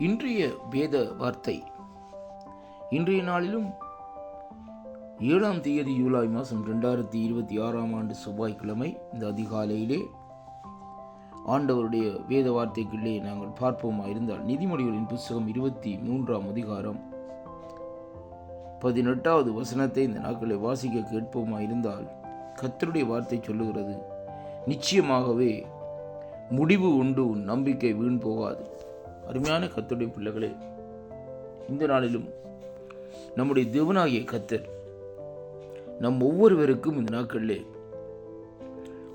இன்றைய வேத வார்த்தை இன்றைய நாளிலும் 7ஆம் தேதி ஜூலை மாதம் 2026 ஆண்டு செவ்வாய்க்கிழமை இந்த அதிகாலையிலே ஆண்டவருடைய வேத வார்த்தைக்குள்ளே நாங்கள் பார்ப்போமா இருந்தால் நீதிமொழிகளின் புத்தகம் 23ஆம் அதிகாரம் 18வது வசனத்தை இந்த நாட்களை வாசிக்க கேட்போமா இருந்தால் கர்த்தருடைய வார்த்தை சொல்லுகிறது, நிச்சயமாகவே முடிவு உண்டு, உன் நம்பிக்கை வீண் போகாது. அருமையான கர்த்தருடைய பிள்ளைகளே, இந்த நாளிலும் நம்முடைய தேவனாகிய கர்த்தர் நம் ஒவ்வொருவருக்கும் இந்த நாட்களிலே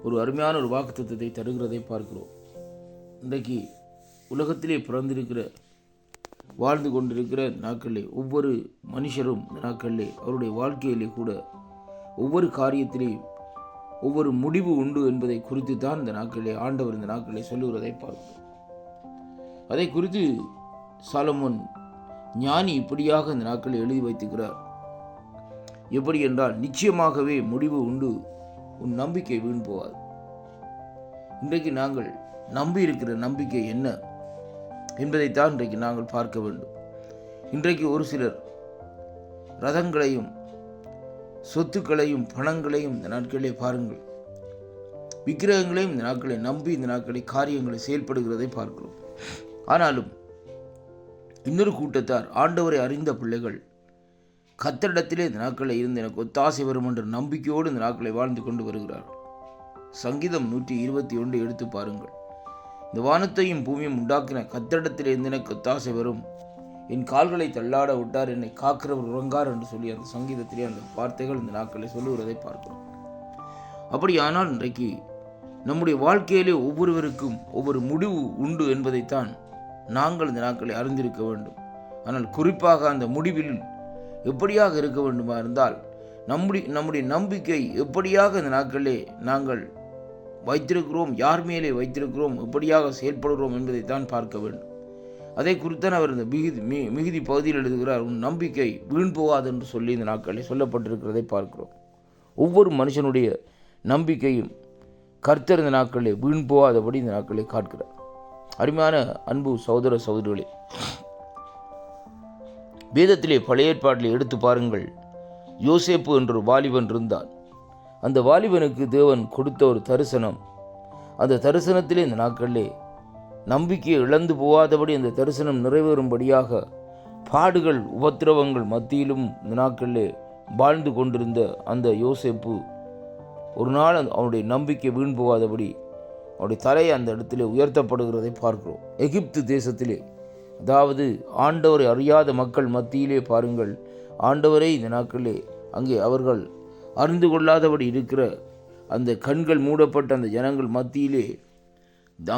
ஒரு அருமையான ஒரு வாக்குத்தத்தத்தை தருகிறதை பார்க்கிறோம். இன்றைக்கு உலகத்திலே பிறந்திருக்கிற வாழ்ந்து கொண்டிருக்கிற நாட்களிலே ஒவ்வொரு மனுஷரும் இந்த நாட்களிலே அவருடைய வாழ்க்கையிலே கூட ஒவ்வொரு காரியத்திலேயும் ஒவ்வொரு முடிவு உண்டு என்பதை குறித்து தான் இந்த நாட்களிலே ஆண்டவர் இந்த நாட்களிலே சொல்லுகிறதை பார்க்கிறோம். அதை குறித்து சாலமோன் ஞானி இப்படியாக இந்த நாட்களில் எழுதி வைத்துக்கிறார். எப்படி என்றால், நிச்சயமாகவே முடிவு உண்டு, உன் நம்பிக்கை வீண் போகாது. இன்றைக்கு நாங்கள் நம்பி இருக்கிற நம்பிக்கை என்ன என்பதைத்தான் இன்றைக்கு நாங்கள் பார்க்க வேண்டும். இன்றைக்கு ஒரு சிலர் ரதங்களையும் சொத்துக்களையும் பணங்களையும் இந்த நாட்களிலே பாருங்கள், விக்கிரகங்களையும் இந்த நாட்களை நம்பி இந்த நாட்களை காரியங்களை செயல்படுகிறதை பார்க்கிறோம். ஆனாலும் இன்னொரு கூட்டத்தார், ஆண்டவரை அறிந்த பிள்ளைகள், கர்த்தரிடத்திலே இந்த நாட்களில் இருந்து எனக்கு ஒத்தாசை வரும் என்ற நம்பிக்கையோடு இந்த நாட்களை வாழ்ந்து கொண்டு வருகிறார்கள். சங்கீதம் 121 எடுத்து பாருங்கள். இந்த வானத்தையும் பூமியும் உண்டாக்கின கர்த்தரிடத்திலே இருந்து எனக்கு ஒத்தாசை வரும், என் கால்களை தள்ளாட விட்டார், என்னை காக்கிறவர் உறங்கார் என்று சொல்லி அந்த சங்கீதத்திலே அந்த வார்த்தைகள் இந்த நாட்களை சொல்லுகிறதை பார்க்கிறோம். அப்படியானால் இன்றைக்கு நம்முடைய வாழ்க்கையிலே ஒவ்வொருவருக்கும் ஒவ்வொரு முடிவு உண்டு என்பதைத்தான் நாங்கள் இந்த நாட்களை அறிந்திருக்க வேண்டும். ஆனால் குறிப்பாக அந்த முடிவில் எப்படியாக இருக்க வேண்டுமா இருந்தால், நம்முடைய நம்பிக்கை எப்படியாக இந்த நாட்களிலே நாங்கள் வைத்திருக்கிறோம், யார் மேலே வைத்திருக்கிறோம், எப்படியாக செயல்படுகிறோம் என்பதைத்தான் பார்க்க வேண்டும். அதை குறித்தான் அவர் இந்த மிகுதி பகுதியில் எழுதுகிறார், உன் நம்பிக்கை வீண் போகாது என்று சொல்லி இந்த நாட்களில் சொல்லப்பட்டிருக்கிறதை பார்க்கிறோம். ஒவ்வொரு மனுஷனுடைய நம்பிக்கையும் கர்த்தர் இந்த நாட்களிலே வீண் போகாதபடி இந்த நாட்களை காட்கிறார். அருமையான அன்பு சகோதர சகோதரிகளே, வேதத்திலே பழைய ஏற்பாட்டிலே எடுத்து பாருங்கள். யோசேப்பு என்ற ஒரு வாலிபன் இருந்தான். அந்த வாலிபனுக்கு தேவன் கொடுத்த ஒரு தரிசனம், அந்த தரிசனத்திலே இந்த நாட்களிலே நம்பிக்கையை இழந்து போகாதபடி அந்த தரிசனம் நிறைவேறும்படியாக பாடுகள் உபத்திரவங்கள் மத்தியிலும் இந்த நாட்களிலே வாழ்ந்து கொண்டிருந்த அந்த யோசேப்பு ஒரு நாள் அவனுடைய நம்பிக்கை வீண் போகாதபடி அவருடைய தலை அந்த இடத்திலே உயர்த்தப்படுகிறதை பார்க்கிறோம். எகிப்து தேசத்திலே, அதாவது ஆண்டவரை அறியாத மக்கள் மத்தியிலே பாருங்கள், ஆண்டவரை இந்த நாட்களிலே அங்கே அவர்கள் அறிந்து கொள்ளாதபடி இருக்கிற அந்த கண்கள் மூடப்பட்ட அந்த ஜனங்கள் மத்தியிலே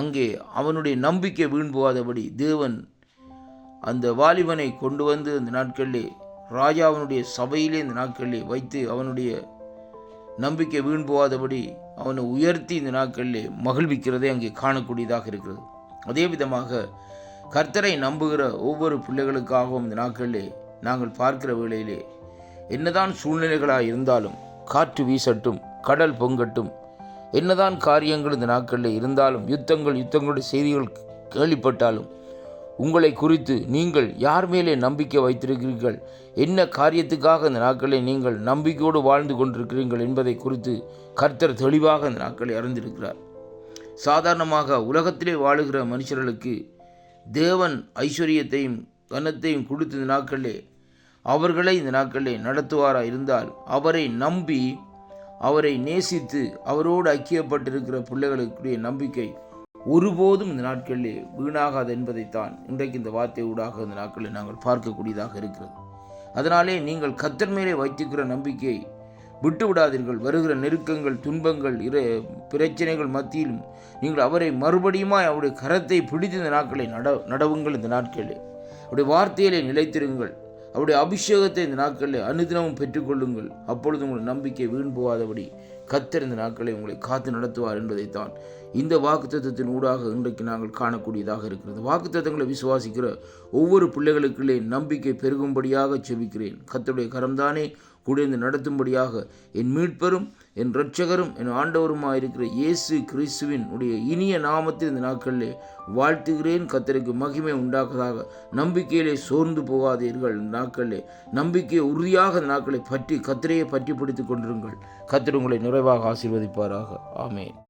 அங்கே அவனுடைய நம்பிக்கை வீண் போகாதபடி தேவன் அந்த வாலிபனை கொண்டு வந்து அந்த நாட்களிலே ராஜாவினுடைய சபையிலே இந்த நாட்களிலே வைத்து அவனுடைய நம்பிக்கை வீண் போகாதபடி அவனை உயர்த்தி இந்த நாட்களிலே மகிழ்விக்கிறதை அங்கே காணக்கூடியதாக இருக்கிறது. அதே விதமாக கர்த்தரை நம்புகிற ஒவ்வொரு பிள்ளைகளுக்காகவும் இந்த நாட்களிலே நாங்கள் பார்க்கிற வேளையிலே என்னதான் சூழ்நிலைகளாக இருந்தாலும், காற்று வீசட்டும், கடல் பொங்கட்டும், என்னதான் காரியங்கள் இந்த நாட்களில் இருந்தாலும், யுத்தங்களுடைய செய்திகள் கேள்விப்பட்டாலும், உங்களை குறித்து நீங்கள் யார் மேலே நம்பிக்கை வைத்திருக்கிறீர்கள், என்ன காரியத்துக்காக இந்த நாட்களில் நீங்கள் நம்பிக்கையோடு வாழ்ந்து கொண்டிருக்கிறீர்கள் என்பதை குறித்து கர்த்தர் தெளிவாக இந்த நாட்களை அறிந்திருக்கிறார். சாதாரணமாக உலகத்திலே வாழுகிற மனுஷர்களுக்கு தேவன் ஐஸ்வர்யத்தையும் கனத்தையும் கொடுத்து இந்த நாட்களிலே அவர்களை இந்த நாட்களிலே நடத்துவாராக இருந்தால், அவரை நம்பி அவரை நேசித்து அவரோடு ஐக்கியப்பட்டிருக்கிற பிள்ளைகளுக்குரிய நம்பிக்கை ஒருபோதும் இந்த நாட்களிலே வீணாகாது என்பதைத்தான் இன்றைக்கு இந்த வார்த்தை ஊடாக இந்த நாட்களில் நாங்கள் பார்க்கக்கூடியதாக இருக்கிறது. அதனாலே நீங்கள் கர்த்தர் மேலே வைத்திருக்கிற நம்பிக்கையை விட்டு விடாதீர்கள். வருகிற நெருக்கங்கள், துன்பங்கள், பிரச்சனைகள் மத்தியிலும் நீங்கள் அவரை மறுபடியுமாய் அவருடைய கரத்தை பிடித்து இந்த நாட்களை நடவுங்கள். இந்த நாட்களிலே அவருடைய வார்த்தையிலே நிலைத்திருங்கள். அவருடைய அபிஷேகத்தை இந்த நாட்களில் அனுதினமும் பெற்றுக்கொள்ளுங்கள். அப்பொழுது உங்கள் நம்பிக்கை வீண் போகாதபடி கர்த்தர் இந்த நாட்களை உங்களை காத்து நடத்துவார் என்பதைத்தான் இந்த வாக்குத்தத்தத்தின் ஊடாக இன்றைக்கு நாங்கள் காணக்கூடியதாக இருக்கிறது. வாக்குத்தத்தங்களை விசுவாசிக்கிற ஒவ்வொரு பிள்ளைகளுக்குள்ளே நம்பிக்கை பெருகும்படியாக செபிக்கிறேன். கர்த்தருடைய கரம்தானே கூட நடத்தும்படியாக என் மீட்பெரும் என் இரட்சகரும் என் ஆண்டவருமாயிருக்கிற இயேசு கிறிஸ்துவின் உடைய இனிய நாமத்தில் இந்த நாட்களிலே வாழ்த்துகிறேன். கர்த்தருக்கு மகிமை உண்டாக்கதாக. நம்பிக்கையிலே சோர்ந்து போகாதீர்கள். இந்த நாட்களிலே நம்பிக்கையை உறுதியாக இந்த நாட்களை பற்றி கர்த்தரையே பற்றி பிடித்துக் கொண்டிருங்கள். கர்த்தர் உங்களை நிறைவாக ஆசீர்வதிப்பாராக. ஆமென்.